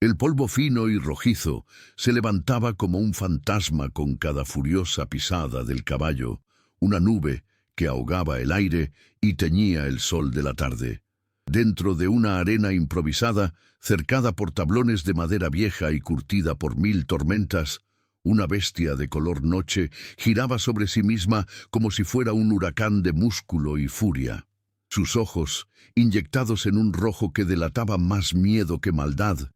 El polvo fino y rojizo se levantaba como un fantasma con cada furiosa pisada del caballo, una nube que ahogaba el aire y teñía el sol de la tarde. Dentro de una arena improvisada, cercada por tablones de madera vieja y curtida por 1000 tormentas, una bestia de color noche giraba sobre sí misma como si fuera un huracán de músculo y furia. Sus ojos, inyectados en un rojo que delataba más miedo que maldad,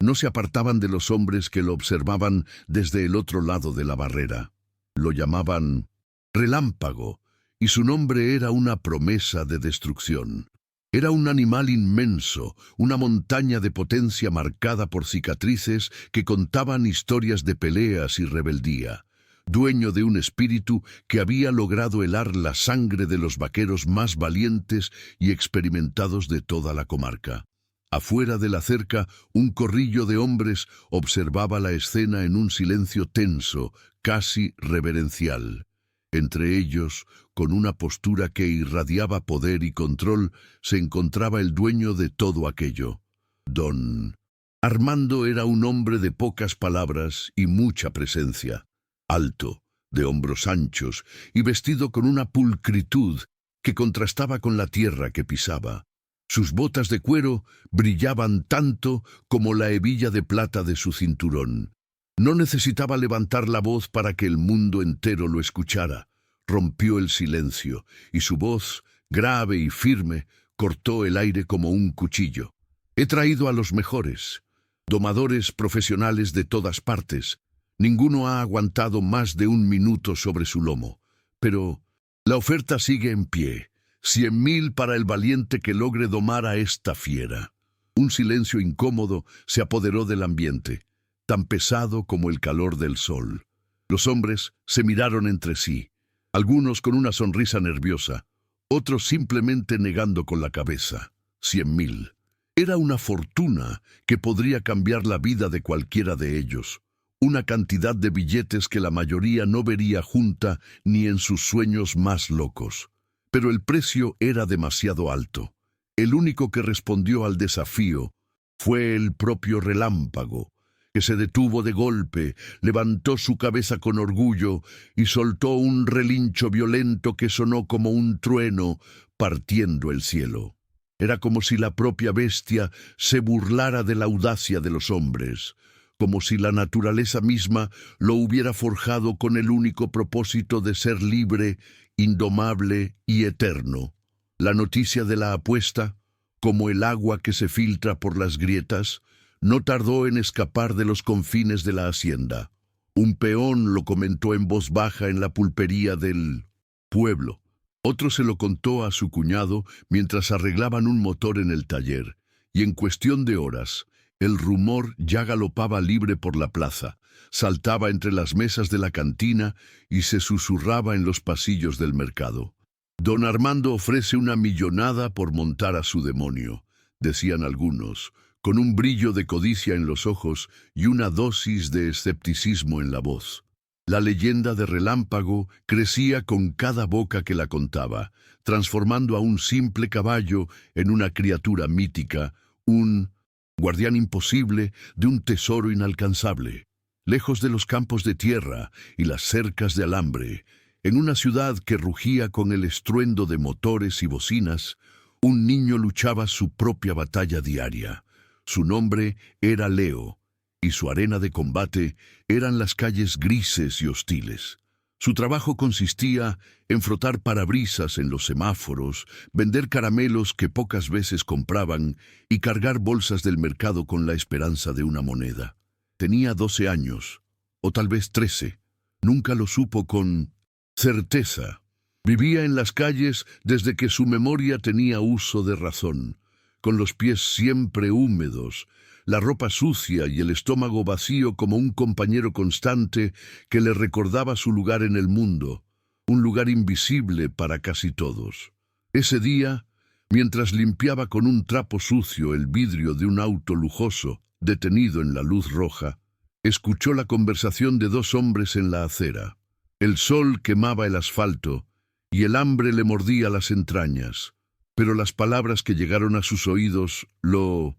no se apartaban de los hombres que lo observaban desde el otro lado de la barrera. Lo llamaban Relámpago, y su nombre era una promesa de destrucción. Era un animal inmenso, una montaña de potencia marcada por cicatrices que contaban historias de peleas y rebeldía, dueño de un espíritu que había logrado helar la sangre de los vaqueros más valientes y experimentados de toda la comarca. Afuera de la cerca, un corrillo de hombres observaba la escena en un silencio tenso, casi reverencial. Entre ellos, con una postura que irradiaba poder y control, se encontraba el dueño de todo aquello. Don Armando era un hombre de pocas palabras y mucha presencia. Alto, de hombros anchos y vestido con una pulcritud que contrastaba con la tierra que pisaba. Sus botas de cuero brillaban tanto como la hebilla de plata de su cinturón. No necesitaba levantar la voz para que el mundo entero lo escuchara. Rompió el silencio, y su voz, grave y firme, cortó el aire como un cuchillo. He traído a los mejores, domadores profesionales de todas partes. Ninguno ha aguantado más de 1 minuto sobre su lomo. Pero la oferta sigue en pie. 100.000 para el valiente que logre domar a esta fiera. Un silencio incómodo se apoderó del ambiente, tan pesado como el calor del sol. Los hombres se miraron entre sí, algunos con una sonrisa nerviosa, otros simplemente negando con la cabeza. 100.000. Era una fortuna que podría cambiar la vida de cualquiera de ellos. Una cantidad de billetes que la mayoría no vería junta ni en sus sueños más locos. Pero el precio era demasiado alto. El único que respondió al desafío fue el propio Relámpago, que se detuvo de golpe, levantó su cabeza con orgullo y soltó un relincho violento que sonó como un trueno partiendo el cielo. Era como si la propia bestia se burlara de la audacia de los hombres, como si la naturaleza misma lo hubiera forjado con el único propósito de ser libre, indomable y eterno. La noticia de la apuesta, como el agua que se filtra por las grietas, no tardó en escapar de los confines de la hacienda. Un peón lo comentó en voz baja en la pulpería del pueblo. Otro se lo contó a su cuñado mientras arreglaban un motor en el taller, y en cuestión de horas, el rumor ya galopaba libre por la plaza, saltaba entre las mesas de la cantina y se susurraba en los pasillos del mercado. Don Armando ofrece 1 millonada por montar a su demonio, decían algunos, con un brillo de codicia en los ojos y una dosis de escepticismo en la voz. La leyenda de Relámpago crecía con cada boca que la contaba, transformando a un simple caballo en una criatura mítica, un guardián imposible de un tesoro inalcanzable. Lejos de los campos de tierra y las cercas de alambre, en una ciudad que rugía con el estruendo de motores y bocinas, un niño luchaba su propia batalla diaria. Su nombre era Leo, y su arena de combate eran las calles grises y hostiles. Su trabajo consistía en frotar parabrisas en los semáforos, vender caramelos que pocas veces compraban y cargar bolsas del mercado con la esperanza de una moneda. Tenía 12 años, o tal vez 13. Nunca lo supo con certeza. Vivía en las calles desde que su memoria tenía uso de razón, con los pies siempre húmedos, la ropa sucia y el estómago vacío como un compañero constante que le recordaba su lugar en el mundo, un lugar invisible para casi todos. Ese día, mientras limpiaba con un trapo sucio el vidrio de un auto lujoso detenido en la luz roja, escuchó la conversación de 2 hombres en la acera. El sol quemaba el asfalto y el hambre le mordía las entrañas, pero las palabras que llegaron a sus oídos lo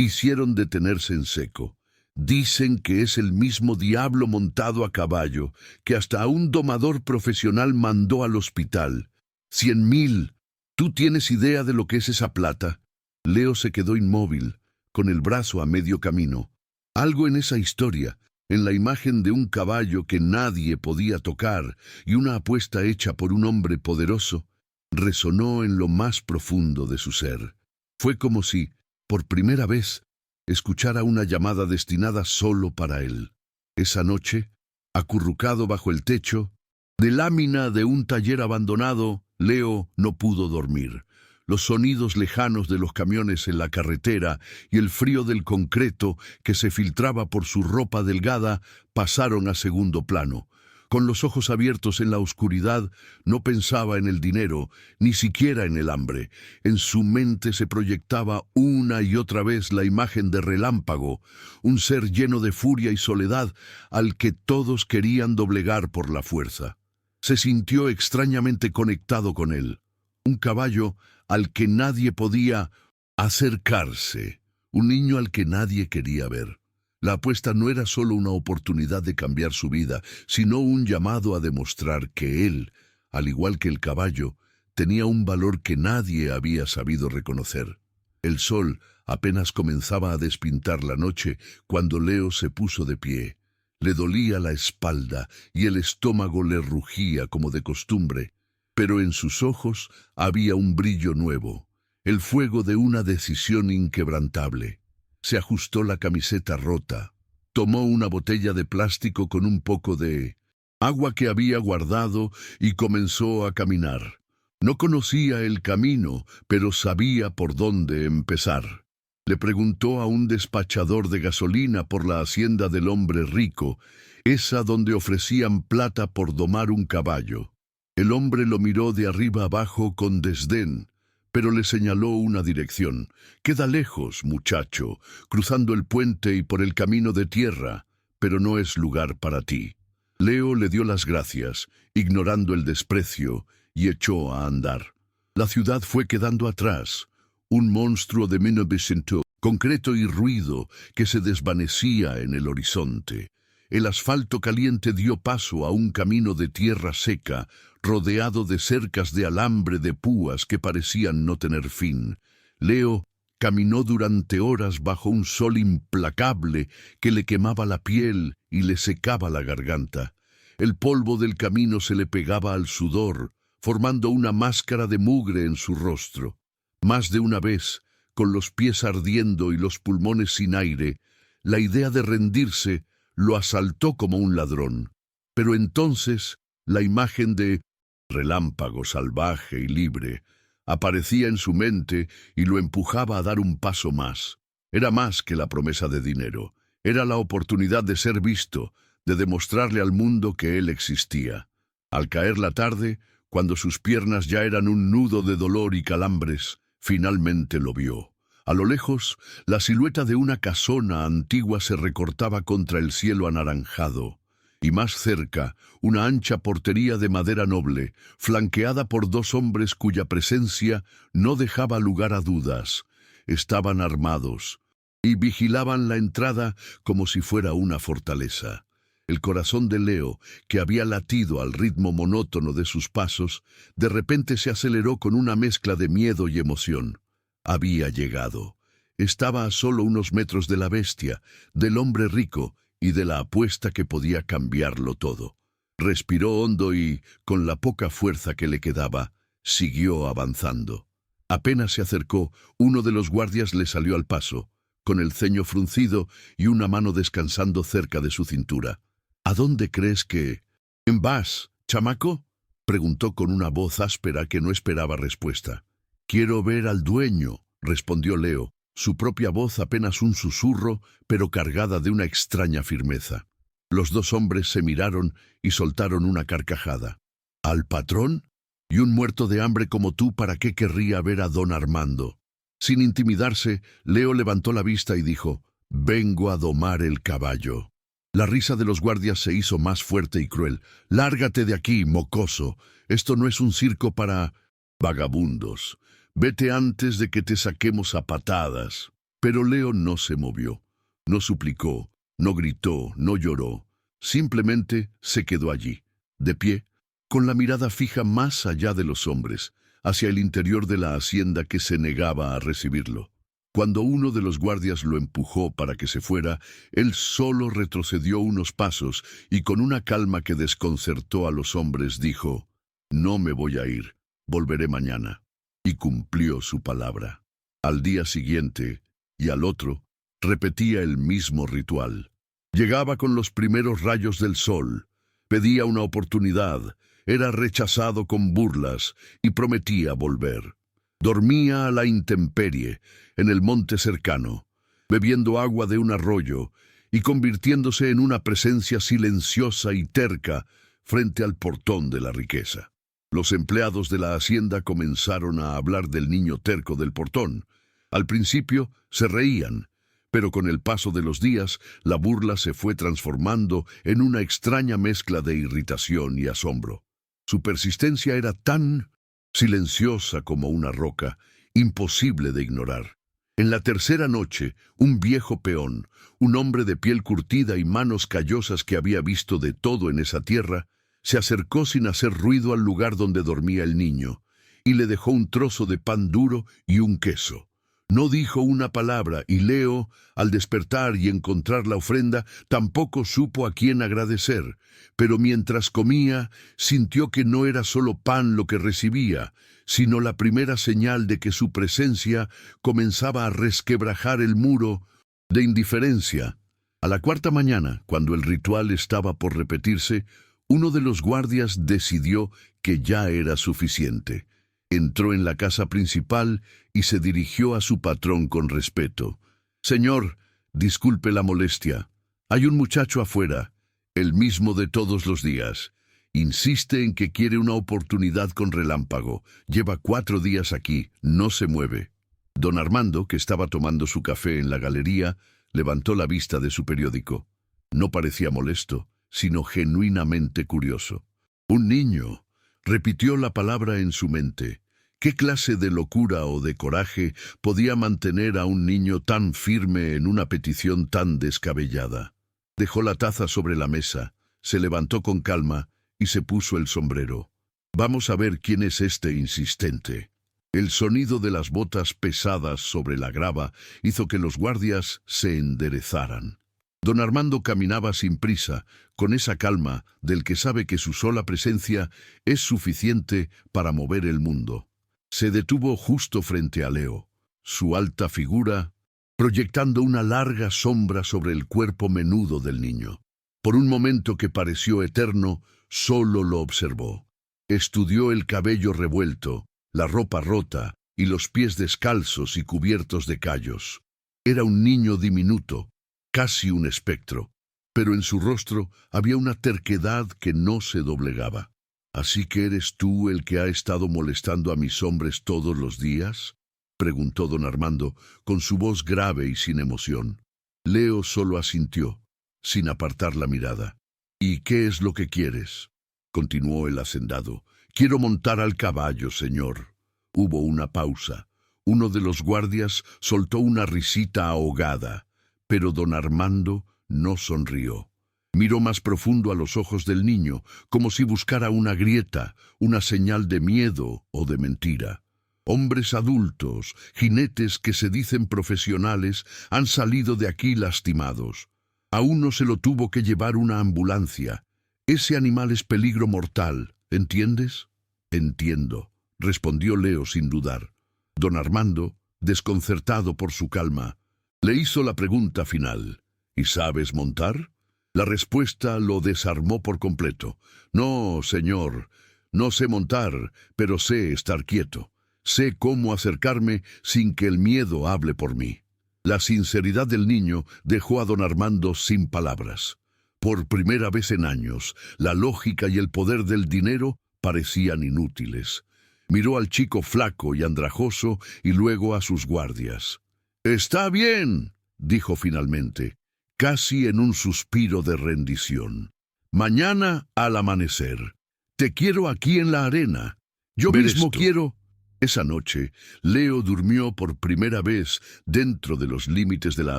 hicieron detenerse en seco. Dicen que es el mismo diablo montado a caballo, que hasta a un domador profesional mandó al hospital. 100.000. ¿Tú tienes idea de lo que es esa plata? Leo se quedó inmóvil, con el brazo a medio camino. Algo en esa historia, en la imagen de un caballo que nadie podía tocar y una apuesta hecha por un hombre poderoso, resonó en lo más profundo de su ser. Fue como si, por primera vez, escuchara una llamada destinada solo para él. Esa noche, acurrucado bajo el techo, de lámina de un taller abandonado, Leo no pudo dormir. Los sonidos lejanos de los camiones en la carretera y el frío del concreto que se filtraba por su ropa delgada pasaron a segundo plano. Con los ojos abiertos en la oscuridad, no pensaba en el dinero, ni siquiera en el hambre. En su mente se proyectaba una y otra vez la imagen de Relámpago, un ser lleno de furia y soledad al que todos querían doblegar por la fuerza. Se sintió extrañamente conectado con él. Un caballo al que nadie podía acercarse, un niño al que nadie quería ver. La apuesta no era solo una oportunidad de cambiar su vida, sino un llamado a demostrar que él, al igual que el caballo, tenía un valor que nadie había sabido reconocer. El sol apenas comenzaba a despintar la noche cuando Leo se puso de pie. Le dolía la espalda y el estómago le rugía como de costumbre, pero en sus ojos había un brillo nuevo, el fuego de una decisión inquebrantable. Se ajustó la camiseta rota, tomó una botella de plástico con un poco de agua que había guardado y comenzó a caminar. No conocía el camino, pero sabía por dónde empezar. Le preguntó a un despachador de gasolina por la hacienda del hombre rico, esa donde ofrecían plata por domar un caballo. El hombre lo miró de arriba abajo con desdén, pero le señaló una dirección. «Queda lejos, muchacho, cruzando el puente y por el camino de tierra, pero no es lugar para ti». Leo le dio las gracias, ignorando el desprecio, y echó a andar. La ciudad fue quedando atrás, un monstruo de 1900, concreto y ruido que se desvanecía en el horizonte. El asfalto caliente dio paso a un camino de tierra seca, rodeado de cercas de alambre de púas que parecían no tener fin. Leo caminó durante horas bajo un sol implacable que le quemaba la piel y le secaba la garganta. El polvo del camino se le pegaba al sudor, formando una máscara de mugre en su rostro. Más de una vez, con los pies ardiendo y los pulmones sin aire, la idea de rendirse lo asaltó como un ladrón. Pero entonces la imagen de Relámpago salvaje y libre aparecía en su mente y lo empujaba a dar un paso más. Era más que la promesa de dinero. Era la oportunidad de ser visto, de demostrarle al mundo que él existía. Al caer la tarde, cuando sus piernas ya eran un nudo de dolor y calambres, finalmente lo vio. A lo lejos, la silueta de una casona antigua se recortaba contra el cielo anaranjado, y más cerca, una ancha portería de madera noble, flanqueada por dos hombres cuya presencia no dejaba lugar a dudas. Estaban armados, y vigilaban la entrada como si fuera una fortaleza. El corazón de Leo, que había latido al ritmo monótono de sus pasos, de repente se aceleró con una mezcla de miedo y emoción. Había llegado. Estaba a solo unos metros de la bestia, del hombre rico y de la apuesta que podía cambiarlo todo. Respiró hondo y, con la poca fuerza que le quedaba, siguió avanzando. Apenas se acercó, uno de los guardias le salió al paso, con el ceño fruncido y una mano descansando cerca de su cintura. «¿A dónde crees que vas, chamaco?», preguntó con una voz áspera que no esperaba respuesta. «Quiero ver al dueño», respondió Leo, su propia voz apenas un susurro, pero cargada de una extraña firmeza. Los dos hombres se miraron y soltaron una carcajada. «¿Al patrón? Y un muerto de hambre como tú, ¿para qué querría ver a don Armando?». Sin intimidarse, Leo levantó la vista y dijo: «Vengo a domar el caballo». La risa de los guardias se hizo más fuerte y cruel. «Lárgate de aquí, mocoso. Esto no es un circo para vagabundos. Vete antes de que te saquemos a patadas». Pero Leo no se movió, no suplicó, no gritó, no lloró. Simplemente se quedó allí, de pie, con la mirada fija más allá de los hombres, hacia el interior de la hacienda que se negaba a recibirlo. Cuando uno de los guardias lo empujó para que se fuera, él solo retrocedió unos pasos y con una calma que desconcertó a los hombres dijo: «No me voy a ir, volveré mañana». Y cumplió su palabra. Al día siguiente y al otro, repetía el mismo ritual. Llegaba con los primeros rayos del sol, pedía una oportunidad, era rechazado con burlas y prometía volver. Dormía a la intemperie, en el monte cercano, bebiendo agua de un arroyo y convirtiéndose en una presencia silenciosa y terca frente al portón de la riqueza. Los empleados de la hacienda comenzaron a hablar del niño terco del portón. Al principio se reían, pero con el paso de los días la burla se fue transformando en una extraña mezcla de irritación y asombro. Su persistencia era tan silenciosa como una roca, imposible de ignorar. En la tercera noche, un viejo peón, un hombre de piel curtida y manos callosas que había visto de todo en esa tierra, se acercó sin hacer ruido al lugar donde dormía el niño, y le dejó un trozo de pan duro y un queso. No dijo una palabra, y Leo, al despertar y encontrar la ofrenda, tampoco supo a quién agradecer, pero mientras comía, sintió que no era solo pan lo que recibía, sino la primera señal de que su presencia comenzaba a resquebrajar el muro de indiferencia. A la cuarta mañana, cuando el ritual estaba por repetirse, uno de los guardias decidió que ya era suficiente. Entró en la casa principal y se dirigió a su patrón con respeto. «Señor, disculpe la molestia. Hay un muchacho afuera, el mismo de todos los días. Insiste en que quiere una oportunidad con relámpago. Lleva 4 días aquí, no se mueve». Don Armando, que estaba tomando su café en la galería, levantó la vista de su periódico. No parecía molesto, sino genuinamente curioso. «Un niño», repitió la palabra en su mente. ¿Qué clase de locura o de coraje podía mantener a un niño tan firme en una petición tan descabellada? Dejó la taza sobre la mesa, se levantó con calma y se puso el sombrero. «Vamos a ver quién es este insistente». El sonido de las botas pesadas sobre la grava hizo que los guardias se enderezaran. Don Armando caminaba sin prisa, con esa calma del que sabe que su sola presencia es suficiente para mover el mundo. Se detuvo justo frente a Leo, su alta figura proyectando una larga sombra sobre el cuerpo menudo del niño. Por un momento que pareció eterno, solo lo observó. Estudió el cabello revuelto, la ropa rota y los pies descalzos y cubiertos de callos. Era un niño diminuto, casi un espectro, pero en su rostro había una terquedad que no se doblegaba. «¿Así que eres tú el que ha estado molestando a mis hombres todos los días?», preguntó don Armando, con su voz grave y sin emoción. Leo solo asintió, sin apartar la mirada. «¿Y qué es lo que quieres?», continuó el hacendado. «Quiero montar al caballo, señor». Hubo una pausa. Uno de los guardias soltó una risita ahogada, pero don Armando no sonrió. Miró más profundo a los ojos del niño, como si buscara una grieta, una señal de miedo o de mentira. Hombres adultos, jinetes que se dicen profesionales, han salido de aquí lastimados. A uno se lo tuvo que llevar una ambulancia. Ese animal es peligro mortal, ¿entiendes? «Entiendo», respondió Leo sin dudar. Don Armando, desconcertado por su calma, le hizo la pregunta final. «¿Y sabes montar?». La respuesta lo desarmó por completo. «No, señor, no sé montar, pero sé estar quieto. Sé cómo acercarme sin que el miedo hable por mí». La sinceridad del niño dejó a don Armando sin palabras. Por primera vez en años, la lógica y el poder del dinero parecían inútiles. Miró al chico flaco y andrajoso y luego a sus guardias. «Está bien», dijo finalmente, casi en un suspiro de rendición. «Mañana al amanecer. Te quiero aquí en la arena. Yo mismo quiero». Esa noche, Leo durmió por primera vez dentro de los límites de la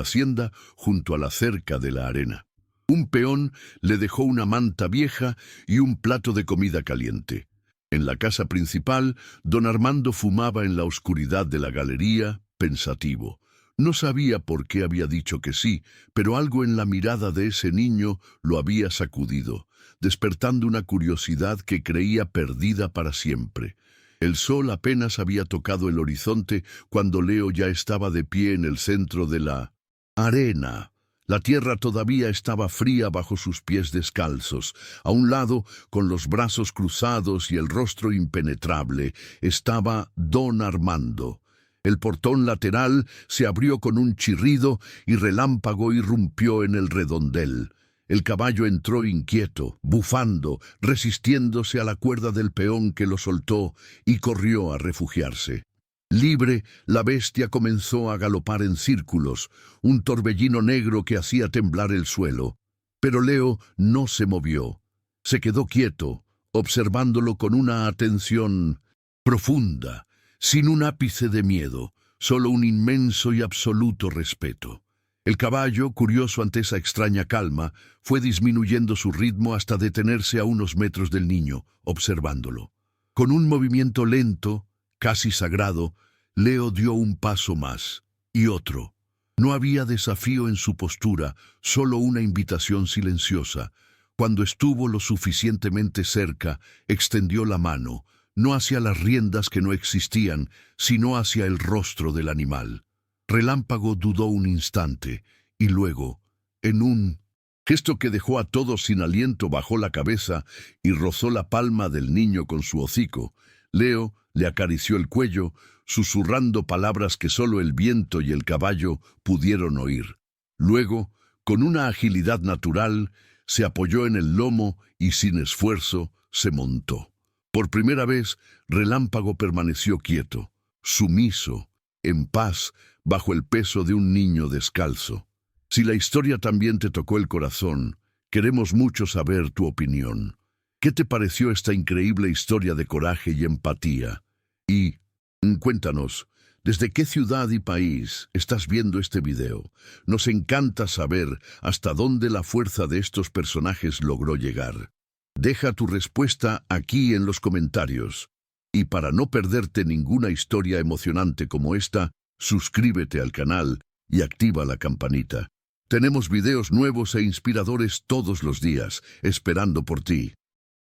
hacienda junto a la cerca de la arena. Un peón le dejó una manta vieja y un plato de comida caliente. En la casa principal, don Armando fumaba en la oscuridad de la galería, pensativo. No sabía por qué había dicho que sí, pero algo en la mirada de ese niño lo había sacudido, despertando una curiosidad que creía perdida para siempre. El sol apenas había tocado el horizonte cuando Leo ya estaba de pie en el centro de la arena. La tierra todavía estaba fría bajo sus pies descalzos. A un lado, con los brazos cruzados y el rostro impenetrable, estaba don Armando. El portón lateral se abrió con un chirrido y Relámpago irrumpió en el redondel. El caballo entró inquieto, bufando, resistiéndose a la cuerda del peón que lo soltó y corrió a refugiarse. Libre, la bestia comenzó a galopar en círculos, un torbellino negro que hacía temblar el suelo. Pero Leo no se movió. Se quedó quieto, observándolo con una atención profunda, sin un ápice de miedo, solo un inmenso y absoluto respeto. El caballo, curioso ante esa extraña calma, fue disminuyendo su ritmo hasta detenerse a unos metros del niño, observándolo. Con un movimiento lento, casi sagrado, Leo dio un paso más, y otro. No había desafío en su postura, solo una invitación silenciosa. Cuando estuvo lo suficientemente cerca, extendió la mano, no hacia las riendas que no existían, sino hacia el rostro del animal. Relámpago dudó un instante, y luego, en un gesto que dejó a todos sin aliento, bajó la cabeza y rozó la palma del niño con su hocico. Leo le acarició el cuello, susurrando palabras que solo el viento y el caballo pudieron oír. Luego, con una agilidad natural, se apoyó en el lomo y sin esfuerzo se montó. Por primera vez, Relámpago permaneció quieto, sumiso, en paz, bajo el peso de un niño descalzo. Si la historia también te tocó el corazón, queremos mucho saber tu opinión. ¿Qué te pareció esta increíble historia de coraje y empatía? Y cuéntanos, ¿desde qué ciudad y país estás viendo este video? Nos encanta saber hasta dónde la fuerza de estos personajes logró llegar. Deja tu respuesta aquí en los comentarios. Y para no perderte ninguna historia emocionante como esta, suscríbete al canal y activa la campanita. Tenemos videos nuevos e inspiradores todos los días, esperando por ti.